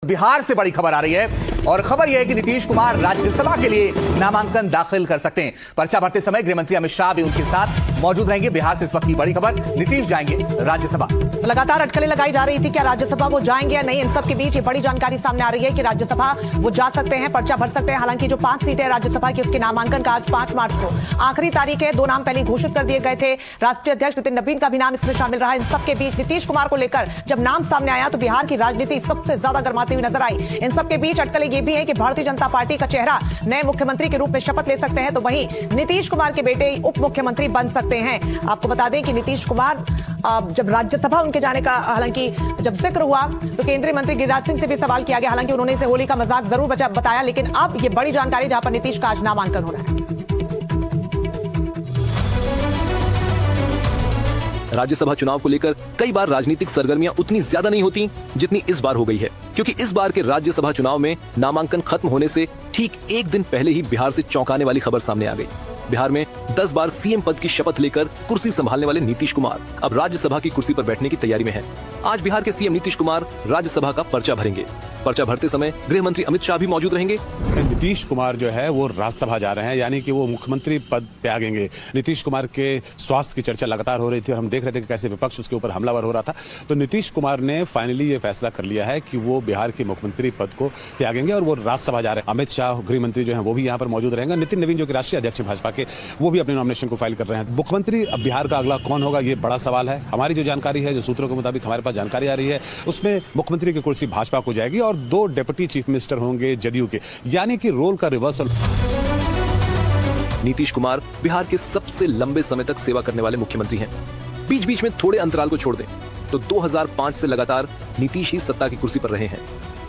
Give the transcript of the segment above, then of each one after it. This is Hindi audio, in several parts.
बिहार से बड़ी खबर आ रही है और खबर यह है कि नीतीश कुमार राज्यसभा के लिए नामांकन दाखिल कर सकते हैं। पर्चा भरते समय गृह मंत्री अमित शाह भी उनके साथ मौजूद रहेंगे। बिहार से इस वक्त की बड़ी खबर, नीतीश जाएंगे राज्यसभा। लगातार अटकलें लगाई जा रही थी, क्या राज्यसभा वो जाएंगे या नहीं। इन सब के बीच ये बड़ी जानकारी सामने आ रही है कि राज्यसभा वो जा सकते हैं, पर्चा भर सकते हैं। हालांकि जो 5 सीटें राज्यसभा की, उसके नामांकन का आज 5 मार्च को आखिरी तारीख है। 2 नाम पहले घोषित कर दिए गए थे। राष्ट्रीय अध्यक्ष नितिन नवीन का भी नाम इसमें शामिल रहा। इन सबके बीच नीतीश कुमार को लेकर जब नाम सामने आया तो बिहार की राजनीति सबसे ज्यादा गर्माती हुई नजर आई। इन सबके बीच अटकलें ये भी है कि भारतीय जनता पार्टी का चेहरा नए मुख्यमंत्री के रूप में शपथ ले सकते हैं, तो वहीं नीतीश कुमार के बेटे उप मुख्यमंत्री बन सकते हैं। आपको बता दें कि नीतीश कुमार जब राज्यसभा उनके जाने का हालांकि जब जिक्र हुआ तो केंद्रीय मंत्री गिरिराज सिंह से भी सवाल किया गया। हालांकि उन्होंने इसे होली का मजाक जरूर बताया, लेकिन अब ये बड़ी जानकारी जहां पर नीतीश का आज नामांकन हो रहा है। राज्यसभा चुनाव को लेकर कई बार राजनीतिक सरगर्मियां उतनी ज्यादा नहीं होती जितनी इस बार हो गई है, क्योंकि इस बार के राज्यसभा चुनाव में नामांकन खत्म होने से ठीक एक दिन पहले ही बिहार से चौंकाने वाली खबर सामने आ गई। बिहार में 10 बार सीएम पद की शपथ लेकर कुर्सी संभालने वाले नीतीश कुमार अब राज्यसभा की कुर्सी पर बैठने की तैयारी में हैं। आज बिहार के सीएम नीतीश कुमार राज्यसभा का पर्चा भरेंगे। पर्चा भरते समय गृह मंत्री अमित शाह भी मौजूद रहेंगे। नीतीश कुमार जो है वो राज्यसभा जा रहे हैं, यानी कि वो मुख्यमंत्री पद त्यागेंगे। नीतीश कुमार के स्वास्थ्य की चर्चा लगातार हो रही थी और हम देख रहे थे कि कैसे विपक्ष उसके ऊपर हमलावर हो रहा था। तो नीतीश कुमार ने फाइनली ये फैसला कर लिया है कि वो बिहार के मुख्यमंत्री पद को त्यागेंगे और वो राज्यसभा जा रहे हैं। अमित शाह गृह मंत्री जो है वो भी यहाँ पर मौजूद रहेंगे। नितिन नवीन जो कि राष्ट्रीय अध्यक्ष भाजपा के, वो भी अपने नॉमिनेशन को फाइल कर रहे हैं। मुख्यमंत्री अब बिहार का अगला कौन होगा, ये बड़ा सवाल है। हमारी जो जानकारी है, जो सूत्रों के मुताबिक हमारे पास जानकारी आ रही है, उसमें मुख्यमंत्री की कुर्सी भाजपा को जाएगी और 2 डिप्टी चीफ मिनिस्टर होंगे जदयू के, यानी कि रोल का रिवर्सल। नीतीश कुमार बिहार के सबसे लंबे समय तक सेवा करने वाले मुख्यमंत्री हैं। बीच बीच में थोड़े अंतराल को छोड़ दें तो 2005 से लगातार नीतीश ही सत्ता की कुर्सी पर रहे हैं।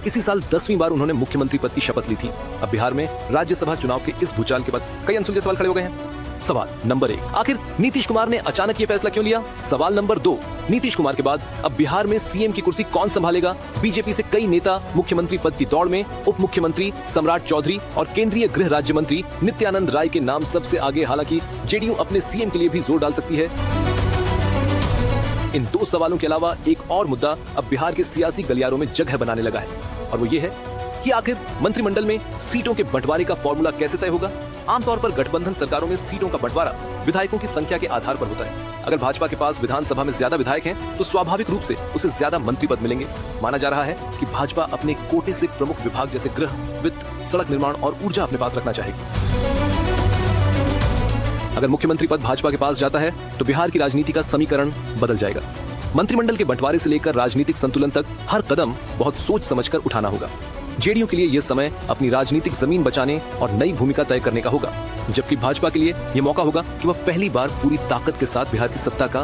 इसी साल 10वीं बार उन्होंने मुख्यमंत्री पद की शपथ ली थी। अब बिहार में राज्यसभा चुनाव के इस भूचाल के बाद कई अनसुलझे सवाल खड़े हो गए हैं। सवाल नंबर 1, आखिर नीतीश कुमार ने अचानक ये फैसला क्यों लिया। सवाल नंबर 2, नीतीश कुमार के बाद अब बिहार में सीएम की कुर्सी कौन संभालेगा। बीजेपी से कई नेता मुख्यमंत्री पद की दौड़ में, उप मुख्यमंत्री सम्राट चौधरी और केंद्रीय गृह राज्य मंत्री नित्यानंद राय के नाम सबसे आगे। हालांकि जेडीयू अपने सीएम के लिए भी जोर डाल सकती है। इन 2 सवालों के अलावा एक और मुद्दा अब बिहार के सियासी गलियारों में जगह बनाने लगा है, और वो ये है कि आखिर मंत्रिमंडल में सीटों के बंटवारे का फॉर्मूला कैसे तय होगा। आमतौर पर गठबंधन सरकारों में सीटों का बंटवारा विधायकों की संख्या के आधार पर होता है। अगर भाजपा के पास विधानसभा में ज्यादा विधायक हैं, तो स्वाभाविक रूप से उसे ज्यादा मंत्री पद मिलेंगे। माना जा रहा है कि भाजपा अपने कोटे से प्रमुख विभाग जैसे गृह, वित्त, सड़क निर्माण और ऊर्जा अपने पास रखना चाहेगी। अगर मुख्यमंत्री पद भाजपा के पास जाता है तो बिहार की राजनीति का समीकरण बदल जाएगा। मंत्रिमंडल के बंटवारे से लेकर राजनीतिक संतुलन तक हर कदम बहुत सोच समझकर उठाना होगा। जेडीयू के लिए यह समय अपनी राजनीतिक जमीन बचाने और नई भूमिका तय करने का होगा, जबकि भाजपा के लिए यह मौका होगा कि वह पहली बार पूरी ताकत के साथ बिहार की सत्ता का